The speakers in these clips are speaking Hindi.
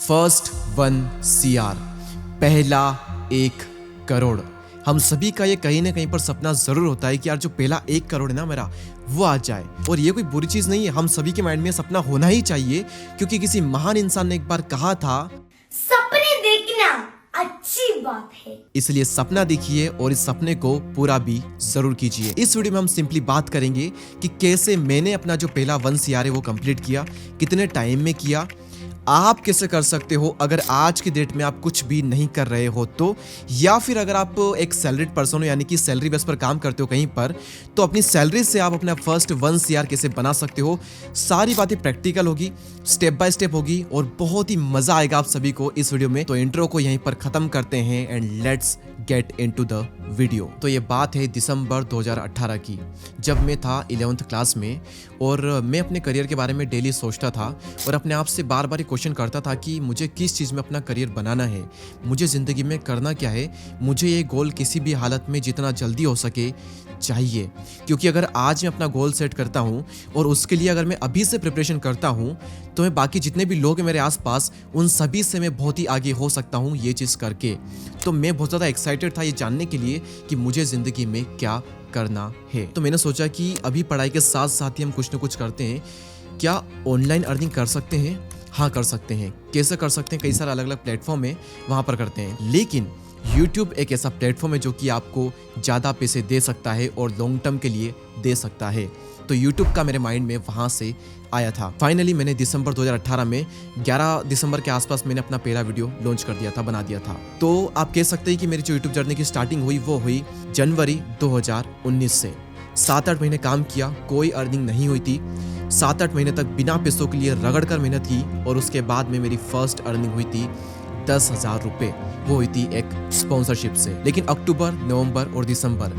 फर्स्ट 1 CR, पहला 1 करोड़। हम सभी का ये कहीं ना कहीं पर सपना जरूर होता है कि यार जो पहला 1 करोड़ है ना मेरा, वो आ जाए। और ये कोई बुरी चीज नहीं है, हम सभी के माइंड में सपना होना ही चाहिए, क्योंकि किसी महान इंसान ने एक बार कहा था, सपने देखना अच्छी बात है। इसलिए सपना देखिए और इस सपने को पूरा भी जरूर कीजिए। इस वीडियो में हम सिंपली बात करेंगे कि कैसे मैंने अपना जो पहला 1 CR है वो कंप्लीट किया, कितने टाइम में किया, आप कैसे कर सकते हो अगर आज की डेट में आप कुछ भी नहीं कर रहे हो तो, या फिर अगर आप एक सैलरीड पर्सन हो यानी कि सैलरी बेस पर काम करते हो कहीं पर, तो अपनी सैलरी से आप अपना फर्स्ट 1 CR कैसे बना सकते हो। सारी बातें प्रैक्टिकल होगी, स्टेप बाय स्टेप होगी और बहुत ही मजा आएगा आप सभी को इस वीडियो में। तो इंट्रो को यहीं पर खत्म करते हैं and let's get into the video. तो ये बात है दिसंबर 2018 की, जब मैं था 11th क्लास में और मैं अपने करियर के बारे में डेली सोचता था और अपने आप से बार बार क्वेश्चन करता था कि मुझे किस चीज़ में अपना करियर बनाना है, मुझे ज़िंदगी में करना क्या है, मुझे ये गोल किसी भी हालत में जितना जल्दी हो सके चाहिए। क्योंकि अगर आज मैं अपना गोल सेट करता हूँ और उसके लिए अगर मैं अभी से प्रिपरेशन करता हूँ तो मैं बाकी जितने भी लोग हैं मेरे आसपास उन सभी से मैं बहुत ही आगे हो सकता हूँ ये चीज़ करके। तो मैं बहुत ज़्यादा एक्साइटेड था ये जानने के लिए कि मुझे ज़िंदगी में क्या करना है। तो मैंने सोचा कि अभी पढ़ाई के साथ साथ ही हम कुछ ना कुछ करते हैं, क्या ऑनलाइन अर्निंग कर सकते हैं? हाँ कर सकते हैं। कैसे कर सकते हैं? कई सारे अलग अलग प्लेटफॉर्म है, वहाँ पर करते हैं। लेकिन YouTube एक ऐसा प्लेटफॉर्म है जो कि आपको ज़्यादा पैसे दे सकता है और लॉन्ग टर्म के लिए दे सकता है। तो YouTube का मेरे माइंड में वहाँ से आया था। फाइनली मैंने दिसंबर 2018 में 11 दिसंबर के आसपास मैंने अपना पहला वीडियो लॉन्च कर दिया था, बना दिया था। तो आप कह सकते हैं कि मेरी जो YouTube जर्नी की स्टार्टिंग हुई वो हुई जनवरी 2019 से। 7-8 महीने काम किया, कोई अर्निंग नहीं हुई थी। 7-8 महीने तक बिना पैसों के लिए रगड़ कर मेहनत की और उसके बाद में मेरी फर्स्ट अर्निंग हुई थी 10,000 रुपये। वो हुई थी एक स्पॉन्सरशिप से। लेकिन अक्टूबर, नवंबर और दिसंबर,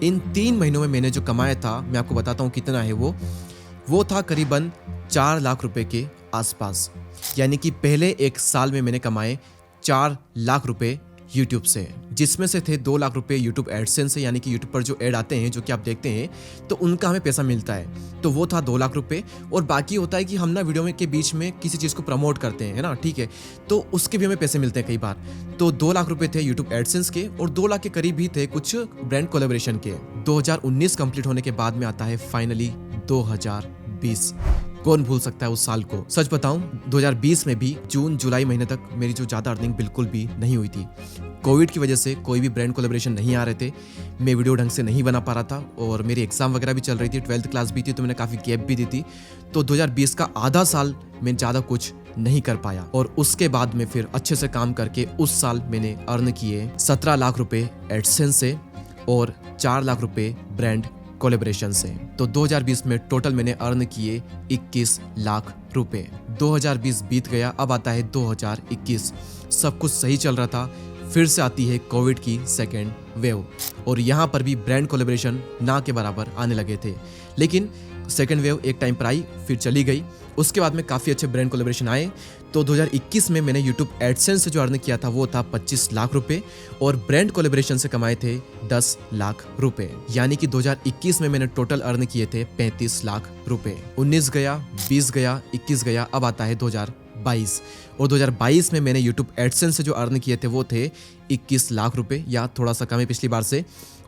इन 3 महीनों में मैंने जो कमाया था, मैं आपको बताता हूँ कितना है वो था करीबन 4 लाख रुपए के आसपास। यानी कि पहले 1 साल में मैंने कमाए 4 लाख रुपए यूट्यूब से, जिसमें से थे 2 लाख रुपए यूट्यूब एडसेंस से, यानी कि यूट्यूब पर जो ऐड आते हैं जो कि आप देखते हैं तो उनका हमें पैसा मिलता है, तो वो था 2 लाख रुपए। और बाकी होता है कि हम ना वीडियो में के बीच में किसी चीज़ को प्रमोट करते हैं, है ना, ठीक है, तो उसके भी हमें पैसे मिलते हैं कई बार। तो 2 लाख रुपए थे यूट्यूब एडसेंस के और 2 लाख के करीब ही थे कुछ ब्रांड कोलेबोरेशन के। 2019 कंप्लीट होने के बाद में आता है फाइनली 2020। कौन भूल सकता है उस साल को। सच बताऊं 2020 में भी जून जुलाई महीने तक मेरी जो ज़्यादा अर्निंग बिल्कुल भी नहीं हुई थी। कोविड की वजह से कोई भी ब्रांड कोलैबोरेशन नहीं आ रहे थे, मैं वीडियो ढंग से नहीं बना पा रहा था और मेरी एग्जाम वगैरह भी चल रही थी, 12th क्लास भी थी, तो मैंने काफ़ी गैप भी दी थी। तो 2020 का आधा साल मैं ज़्यादा कुछ नहीं कर पाया और उसके बाद में फिर अच्छे से काम करके उस साल मैंने अर्न किए 17 लाख रुपए एडसेंस से और 4 लाख रुपए ब्रांड कोलैबोरेशन से। तो 2020 में टोटल मैंने अर्न किए 21 लाख रुपए। 2020 बीत गया, अब आता है 2021। सब कुछ सही चल रहा था, फिर से आती है कोविड की सेकेंड वेव और यहाँ पर भी ब्रांड कोलैबोरेशन ना के बराबर आने लगे थे। लेकिन सेकेंड वेव एक टाइम पर आई, फिर चली गई। उसके बाद में काफ़ी अच्छे ब्रांड कोलैबोरेशन आए। तो 2021 में मैंने यूट्यूब एडसेंस से जो अर्न किया था वो था 25 लाख रुपए और ब्रांड कोलैबोरेशन से कमाए थे 10 लाख रुपए। यानी कि 2021 में मैंने टोटल अर्न किए थे 35 लाख रुपए। 19 गया, 20 गया, 21 गया, अब आता है 2022 और 2022 में मैंने यूट्यूब एडसेंस से जो अर्न किए थे वो थे 21 लाख रुपए, या थोड़ा सा कम है पिछली बार से।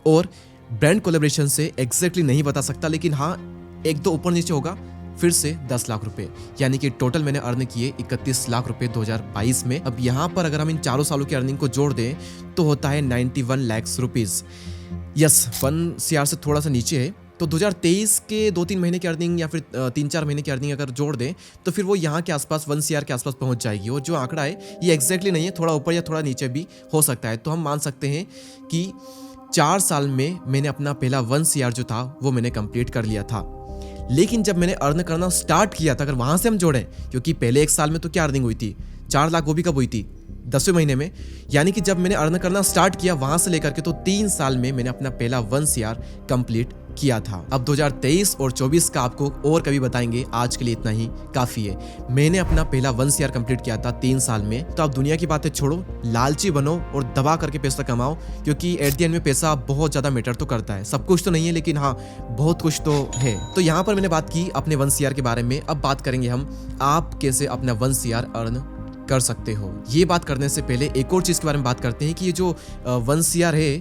और ब्रांड कोलैबोरेशन से एग्जैक्टली नहीं बता सकता, लेकिन हाँ 1-2 ऊपर नीचे होगा, फिर से 10 लाख रुपए। यानी कि टोटल मैंने अर्न किए 31 लाख रुपए 2022 में। अब यहाँ पर अगर हम इन चारों सालों की अर्निंग को जोड़ दें तो होता है 91 लाख रुपीस। यस, 1 CR से थोड़ा सा नीचे है। तो 2023 के 2-3 महीने की अर्निंग या फिर 3-4 महीने की अर्निंग अगर जोड़ दें तो फिर वो यहाँ के आसपास 1 CR के आसपास पहुँच जाएगी। और जो आंकड़ा है ये एग्जैक्टली नहीं है, थोड़ा ऊपर या थोड़ा नीचे भी हो सकता है। तो हम मान सकते हैं कि 4 साल में मैंने अपना पहला 1 CR जो था वो मैंने कंप्लीट कर लिया था। लेकिन जब मैंने अर्न करना स्टार्ट किया था, अगर वहां से हम जोड़ें, क्योंकि पहले 1 साल में तो क्या अर्निंग हुई थी 4 लाख, वो भी कब हुई थी 10वें महीने में। यानी कि जब मैंने अर्न करना स्टार्ट किया वहां से लेकर के तो 3 साल में मैंने अपना पहला 1 CR कंप्लीट किया था। अब 2023 और 24 का आपको और कभी बताएंगे, आज के लिए इतना ही काफी है। मैंने अपना पहला 1 CR कंप्लीट किया था 3 साल में। तो आप दुनिया की बातें छोड़ो, लालची बनो और दबा करके पैसा कमाओ, क्योंकि एट द एंड में पैसा बहुत ज्यादा मैटर तो करता है। सब कुछ तो नहीं है, लेकिन हाँ बहुत कुछ तो है। तो यहाँ पर मैंने बात की अपने 1 CR के बारे में। अब बात करेंगे हम आप कैसे अपना 1 CR अर्न कर सकते हो। ये बात करने से पहले एक और चीज के बारे में बात करते हैं कि ये जो 1 CR है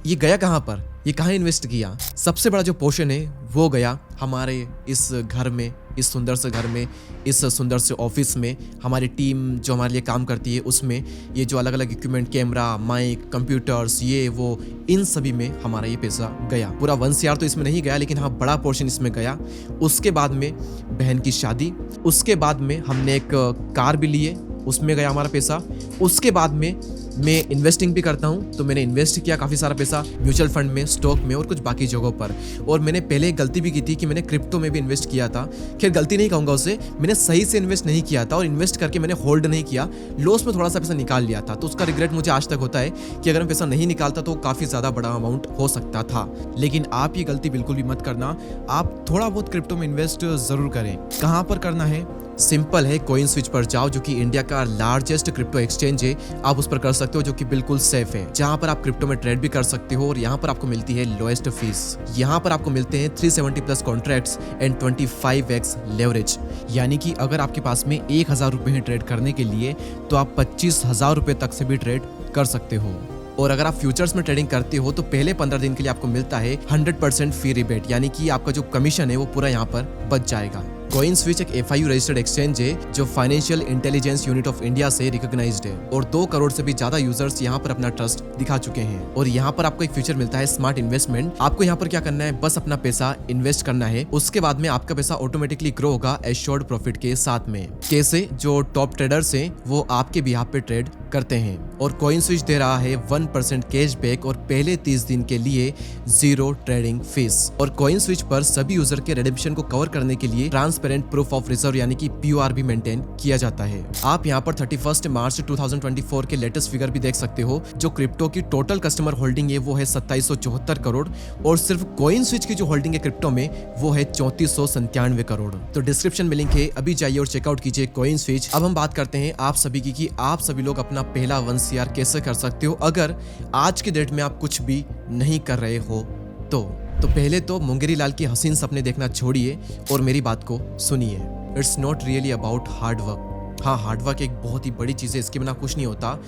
ये गया कहाँ पर, ये कहाँ इन्वेस्ट किया। सबसे बड़ा जो पोर्शन है वो गया हमारे इस घर में, इस सुंदर से घर में, इस सुंदर से ऑफिस में, हमारी टीम जो हमारे लिए काम करती है उसमें, ये जो अलग अलग इक्विपमेंट, कैमरा, माइक, कंप्यूटर्स, ये वो, इन सभी में हमारा ये पैसा गया। पूरा 1 CR तो इसमें नहीं गया, लेकिन हाँ बड़ा पोर्शन इसमें गया। उसके बाद में बहन की शादी, उसके बाद में हमने एक कार भी लिए, उसमें गया हमारा पैसा। उसके बाद में मैं इन्वेस्टिंग भी करता हूँ, तो मैंने इन्वेस्ट किया काफ़ी सारा पैसा म्यूचुअल फंड में, स्टॉक में और कुछ बाकी जगहों पर। और मैंने पहले एक गलती भी की थी कि मैंने क्रिप्टो में भी इन्वेस्ट किया था। खैर गलती नहीं कहूँगा उसे, मैंने सही से इन्वेस्ट नहीं किया था और इन्वेस्ट करके मैंने होल्ड नहीं किया, लॉस में थोड़ा सा पैसा निकाल लिया था। तो उसका रिग्रेट मुझे आज तक होता है कि अगर मैं पैसा नहीं निकालता तो काफ़ी ज़्यादा बड़ा अमाउंट हो सकता था। लेकिन आप ये गलती बिल्कुल भी मत करना, आप थोड़ा बहुत क्रिप्टो में इन्वेस्ट ज़रूर करें। कहाँ पर करना है? सिंपल है, कॉइन स्विच पर जाओ जो कि इंडिया का लार्जेस्ट क्रिप्टो एक्सचेंज है। आप उस पर कर सकते हो, जो कि बिल्कुल सेफ है, जहां पर आप क्रिप्टो में ट्रेड भी कर सकते हो और यहां पर आपको मिलती है लोएस्ट फीस। यहां पर आपको मिलते हैं 370 plus contracts and 25x leverage. यानी कि अगर आपके पास में 1000 रुपए हैं ट्रेड करने के लिए, तो आप 25,000 रुपए तक से भी ट्रेड कर सकते हो। और अगर आप फ्यूचर्स में ट्रेडिंग करते हो तो पहले 15 दिन के लिए आपको मिलता है 100% फी रिबेट, यानी कि आपका जो कमीशन है वो पूरा यहाँ पर बच जाएगा। कॉइन स्विच एक FIU रजिस्टर्ड एक्सचेंज है जो financial intelligence unit of India से रिकॉग्नाइज्ड है और 2 करोड़ से भी ज्यादा यूजर्स यहाँ पर अपना ट्रस्ट दिखा चुके हैं। और यहाँ पर आपको एक फीचर मिलता है स्मार्ट इन्वेस्टमेंट। आपको यहाँ पर क्या करना है, बस अपना पैसा इन्वेस्ट करना है, उसके बाद में आपका पैसा ऑटोमेटिकली ग्रो होगा एश्योर्ड प्रॉफिट के साथ में। कैसे? जो टॉप ट्रेडर्स हैं वो आपके बिहाफ पे ट्रेड करते हैं और कॉइन स्विच दे रहा है 1% कैशबैक और पहले 30 दिन के लिए 0 ट्रेडिंग फीस। और कॉइन स्विच पर सभी यूजर के रिडेम्पशन को कवर करने के लिए ट्रांसपेरेंट प्रूफ ऑफ रिजर्व यानी कि POR भी मेंटेन किया जाता है। आप यहाँ पर 31 मार्च 2024 के लेटेस्ट फिगर भी देख सकते हो। जो क्रिप्टो की टोटल कस्टमर होल्डिंग है वो है 2774 करोड़ और सिर्फ कॉइन स्विच की जो होल्डिंग है क्रिप्टो में वो है 3497 करोड़। तो डिस्क्रिप्शन में लिंक है, अभी जाइए और चेकआउट कीजिए कॉइन स्विच। अब हम बात करते हैं आप सभी की कि आप सभी लोग अपना पहला 1 CR कैसे कर सकते हो अगर आज के डेट में आप कुछ भी नहीं कर रहे हो। तो पहले तो मुंगेरी लाल की हसीन सपने देखना छोड़िए और मेरी बात को सुनिए। It's not really about hard work. हाँ, हार्ड वर्क एक बहुत ही बड़ी चीज़ है, इसके बिना कुछ नहीं होता,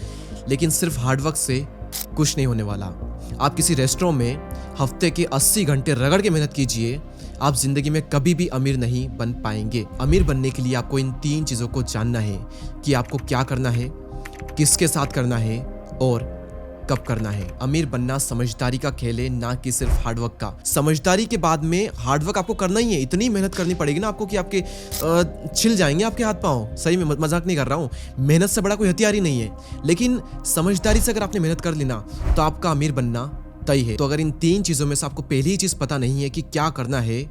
लेकिन सिर्फ हार्ड वर्क से कुछ नहीं होने वाला। आप किसी रेस्टोरेंट में हफ्ते के 80 घंटे रगड़ के मेहनत कीजिए, आप जिंदगी में कभी भी अमीर नहीं बन पाएंगे। अमीर बनने के लिए आपको इन 3 चीज़ों को जानना है कि आपको क्या करना है, किसके साथ करना है और कब करना है। अमीर बनना समझदारी का खेल है, ना कि सिर्फ हार्डवर्क का। समझदारी के बाद में हार्डवर्क आपको करना ही है, इतनी मेहनत करनी पड़ेगी ना आपको कि आपके छिल जाएंगे आपके हाथ पांव। सही में मजाक नहीं कर रहा हूँ, मेहनत से बड़ा कोई हथियार ही नहीं है। लेकिन समझदारी से अगर आपने मेहनत कर ली ना तो आपका अमीर बनना तय है। तो अगर इन 3 चीज़ों में से आपको पहली चीज़ पता नहीं है कि क्या करना है,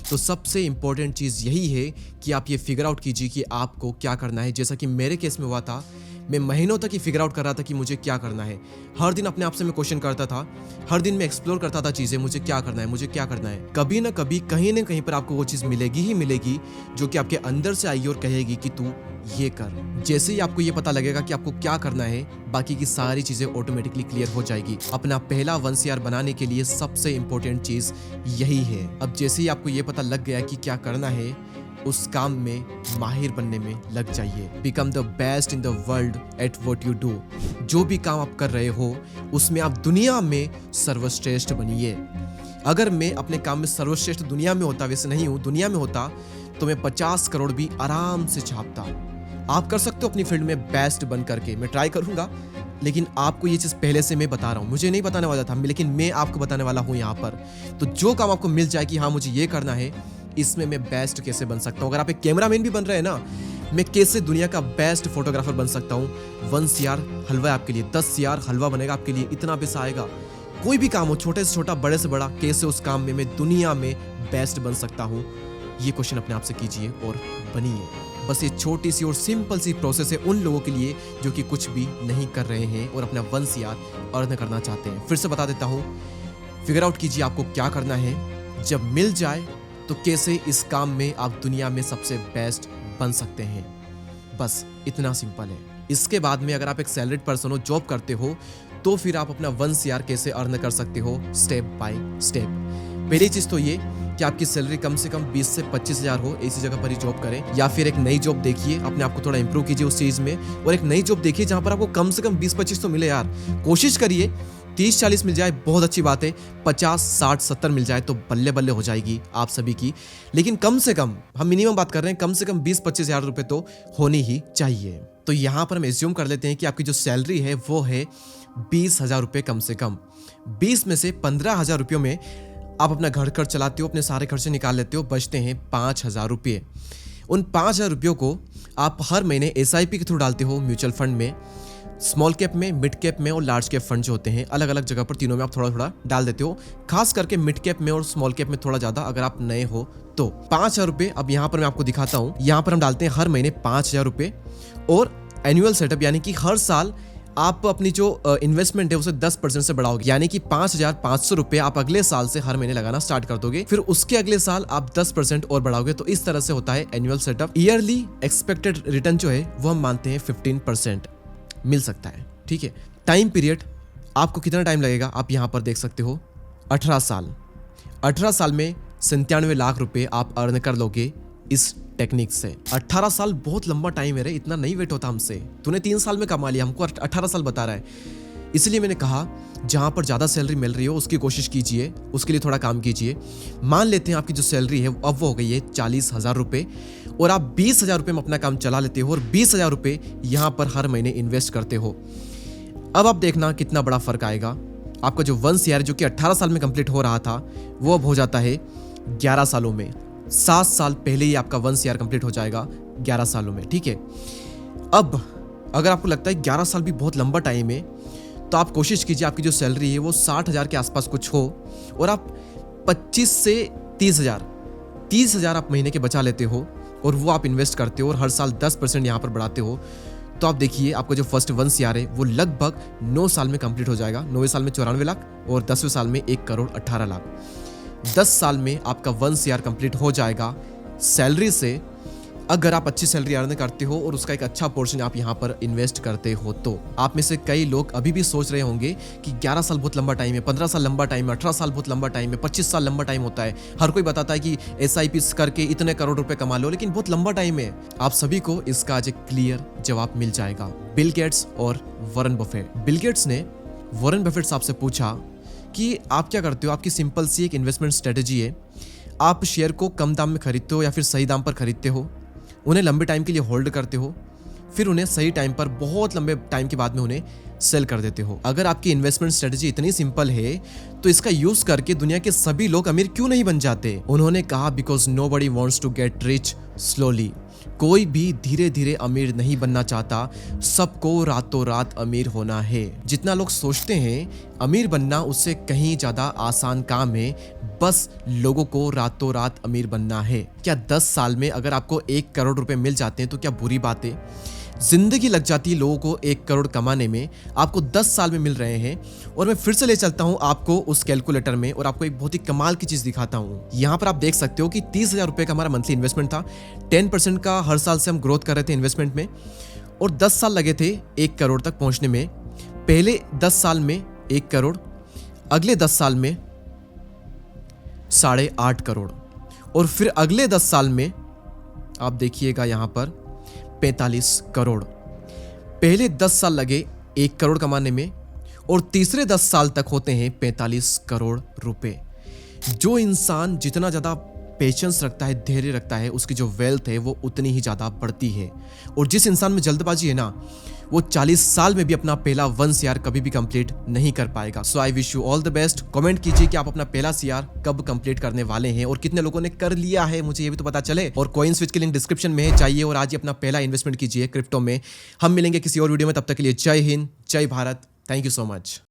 तो सबसे इंपॉर्टेंट चीज़ यही है कि आप ये फिगर आउट कीजिए कि आपको क्या करना है। जैसा कि मेरे केस में हुआ था, मैं महीनों तक ही फिगर आउट कर रहा था कि मुझे क्या करना है। हर दिन अपने आप से मैं क्वेश्चन करता था, हर दिन मैं एक्सप्लोर करता था चीज़ें, मुझे क्या करना है, मुझे क्या करना है। कभी ना कभी कहीं ना कहीं पर आपको वो चीज़ मिलेगी ही मिलेगी जो कि आपके अंदर से आएगी और कहेगी कि तू ये कर। जैसे ही आपको ये पता लगेगा कि आपको क्या करना है, बाकी की सारी चीज़ें ऑटोमेटिकली क्लियर हो जाएगी। अपना पहला 1 CR बनाने के लिए सबसे इंपॉर्टेंट चीज़ यही है। अब जैसे ही आपको ये पता लग गया कि क्या करना है, उस काम में माहिर बनने में लग जाइए। Become the best in the world at what you do. जो भी काम आप कर रहे हो उसमें आप दुनिया में सर्वश्रेष्ठ बनिए। अगर मैं अपने काम में सर्वश्रेष्ठ दुनिया में होता, वैसे नहीं हूँ, दुनिया में होता, तो मैं 50 करोड़ भी आराम से छापता। आप कर सकते हो अपनी फील्ड में बेस्ट बन करके, मैं ट्राई करूंगा, लेकिन आपको ये चीज़ पहले से मैं बता रहा हूँ। मुझे नहीं बताने वाला था, लेकिन मैं आपको बताने वाला हूँ यहाँ पर। तो जो काम आपको मिल जाए कि हाँ मुझे ये करना है, इसमें मैं बेस्ट कैसे बन सकता हूँ। अगर आप एक कैमरामैन भी बन रहे हैं ना, मैं कैसे दुनिया का बेस्ट फोटोग्राफर बन सकता हूँ। 1 CR हलवा है आपके लिए, 10 CR हलवा बनेगा आपके लिए, इतना पैसा आएगा। कोई भी काम हो, छोटे से छोटा, बड़े से बड़ा, कैसे उस काम में मैं दुनिया में बेस्ट बन सकता हूँ, ये क्वेश्चन अपने आप से कीजिए और बनिए। बस ये छोटी सी और सिंपल सी प्रोसेस है उन लोगों के लिए जो कि कुछ भी नहीं कर रहे हैं और अपना 1 CR अर्न करना चाहते हैं। फिर से बता देता हूँ, फिगर आउट कीजिए आपको क्या करना है। जब मिल जाए तो कैसे इस काम में आप दुनिया में सबसे बेस्ट बन सकते हैं। बस इतना सिंपल है। इसके बाद में अगर आप एक सैलरीड पर्सन हो, जॉब करते हो, तो फिर आप अपना 1 CR कैसे अर्न कर सकते हो, स्टेप बाय स्टेप। पहली चीज तो ये कि आपकी सैलरी कम से कम 20 से 25 हजार हो, ऐसी जगह पर ही जॉब करें, या फिर एक नई जॉब देखिए, अपने आप को थोड़ा इंप्रूव कीजिए उस चीज में, और एक नई जॉब देखिए जहां पर आपको कम से कम 20-25 तो मिले यार। कोशिश करिए 30-40 मिल जाए, बहुत अच्छी बात है। 50-60-70 मिल जाए तो बल्ले बल्ले हो जाएगी आप सभी की। लेकिन कम से कम, हम मिनिमम बात कर रहे हैं, कम से कम 20-25 हजार रुपए तो होनी ही चाहिए। तो यहाँ पर हम एज्यूम कर लेते हैं कि आपकी जो सैलरी है वो है 20 हजार रुपये कम से कम। 20 में से 15 हजार रुपयों में आप अपना घर खर्च चलाते हो, अपने सारे खर्चे निकाल लेते हो, बचते हैं 5 हजार रुपये। उन 5 हजार रुपयों को आप हर महीने SIP के थ्रू डालते हो म्यूचुअल फंड में, स्मॉल कैप में, मिड कैप में और लार्ज कैप फंड जो होते हैं, अलग अलग जगह पर तीनों में आप थोड़ा थोड़ा डाल देते हो। खास करके मिड कैप में और स्मॉल कैप में थोड़ा ज्यादा अगर आप नए हो तो। 5 हजार रुपये अब यहाँ पर मैं आपको दिखाता हूँ। यहाँ पर हम डालते हैं हर महीने 5 हजार रुपये, और एनुअल सेटअप यानी कि हर साल आप अपनी जो इन्वेस्टमेंट है उसे 10% से बढ़ाओगे, यानी कि 5,500 रुपये आप अगले साल से हर महीने लगाना स्टार्ट कर दोगे। फिर उसके अगले साल आप 10% और बढ़ाओगे। तो इस तरह से होता है annual setup. Yearly expected return जो है वो हम मानते हैं 15% मिल सकता है। ठीक है, टाइम पीरियड आपको कितना टाइम लगेगा आप यहाँ पर देख सकते हो, 18 साल। 18 साल में 97 लाख रुपए आप अर्न कर लोगे इस टेक्निक से। 18 साल बहुत लंबा टाइम है रे, इतना नहीं वेट होता हमसे। तूने 3 साल में कमा लिया, हमको 18 साल बता रहा है। इसलिए मैंने कहा जहां पर ज्यादा सैलरी मिल रही हो उसकी कोशिश कीजिए, उसके लिए थोड़ा काम कीजिए। मान लेते हैं आपकी जो सैलरी है अब वो हो गई है 40 हजार रुपये, और आप 20 हजार रुपये में अपना काम चला लेते हो, और 20 हजार रुपये यहां पर हर महीने इन्वेस्ट करते हो। अब आप देखना कितना बड़ा फर्क आएगा। आपका जो 1 CR जो कि 18 साल में कंप्लीट हो रहा था वो अब हो जाता है 11 सालों में। 7 साल पहले ही आपका 1 CR कंप्लीट हो जाएगा 11 सालों में। ठीक है, अब अगर आपको लगता है 11 साल भी बहुत लंबा टाइम है तो आप कोशिश कीजिए आपकी जो सैलरी है वो 60 हजार के आसपास कुछ हो, और आप 25 से 30 हजार आप महीने के बचा लेते हो, और वो आप इन्वेस्ट करते हो और हर साल 10% यहाँ पर बढ़ाते हो। तो आप देखिए आपका जो फर्स्ट 1 CR है वो लगभग 9 साल में कंप्लीट हो जाएगा। 9वें साल में 94 लाख और 10वें साल में 1 करोड़ 18 लाख। 10 साल में आपका 1 CR कंप्लीट हो जाएगा सैलरी से, अगर आप अच्छी सैलरी अर्न करते हो और उसका एक अच्छा पोर्शन आप यहाँ पर इन्वेस्ट करते हो। तो आप में से कई लोग अभी भी सोच रहे होंगे कि 11 साल बहुत लंबा टाइम है, 15 साल लंबा टाइम है, 18 साल बहुत लंबा टाइम है, 25 साल लंबा टाइम होता है। हर कोई बताता है कि SIP करके इतने करोड़ रुपए कमा लो, लेकिन बहुत लंबा टाइम है। आप सभी को इसका आज एक क्लियर जवाब मिल जाएगा। बिल गेट्स और वॉरेन बफेट। बिल गेट्स ने वॉरेन बफेट साहब से पूछा कि आप क्या करते हो, आपकी सिंपल सी एक इन्वेस्टमेंट स्ट्रेटेजी है, आप शेयर को कम दाम में खरीदते हो या फिर सही दाम पर खरीदते हो, उन्हें लंबे टाइम के लिए होल्ड करते हो, फिर उन्हें सही टाइम पर बहुत लंबे टाइम के बाद में उन्हें सेल कर देते हो। अगर आपकी इन्वेस्टमेंट स्ट्रेटजी इतनी सिंपल है तो इसका यूज करके दुनिया के सभी लोग अमीर क्यों नहीं बन जाते? उन्होंने कहा because nobody wants to get rich slowly. कोई भी धीरे धीरे अमीर नहीं बनना चाहता, सबको रातों रात अमीर होना है। जितना लोग सोचते हैं अमीर बनना उससे कहीं ज्यादा आसान काम है, बस लोगों को रातों रात अमीर बनना है। क्या 10 साल में अगर आपको 1 करोड़ रुपए मिल जाते हैं तो क्या बुरी बात है? जिंदगी लग जाती है लोगों को 1 करोड़ कमाने में, आपको 10 साल में मिल रहे हैं। और मैं फिर से ले चलता हूं आपको उस कैलकुलेटर में और आपको एक बहुत ही कमाल की चीज दिखाता हूं। यहां पर आप देख सकते हो कि 30,000 रुपए का हमारा मंथली इन्वेस्टमेंट था। 10% का हर साल से हम ग्रोथ कर रहे थे इन्वेस्टमेंट में, और 10 साल लगे थे 1 करोड़ तक पहुंचने में। पहले 10 साल में 1 करोड़, अगले 10 साल में 8.5 करोड़, और फिर अगले 10 साल में आप देखिएगा यहां पर 45 करोड़। पहले 10 साल लगे 1 करोड़ कमाने में, और तीसरे 10 साल तक होते हैं 45 करोड़ रुपए। जो इंसान जितना ज्यादा पेशेंस रखता है, धैर्य रखता है, उसकी जो वेल्थ है वो उतनी ही ज्यादा बढ़ती है। और जिस इंसान में जल्दबाजी है ना, वो 40 साल में भी अपना पहला 1 CR कभी भी कंप्लीट नहीं कर पाएगा। So I wish you all the best. Comment कीजिए कि आप अपना पहला CR कब कंप्लीट करने वाले हैं और कितने लोगों ने कर लिया है, मुझे ये भी तो पता चले। और कॉइन स्विच की लिंक डिस्क्रिप्शन में है, चाहिए और आज ही अपना पहला इन्वेस्टमेंट कीजिए क्रिप्टो में। हम मिलेंगे किसी और वीडियो में, तब तक के लिए जय हिंद, जय Bharat. Thank you so much.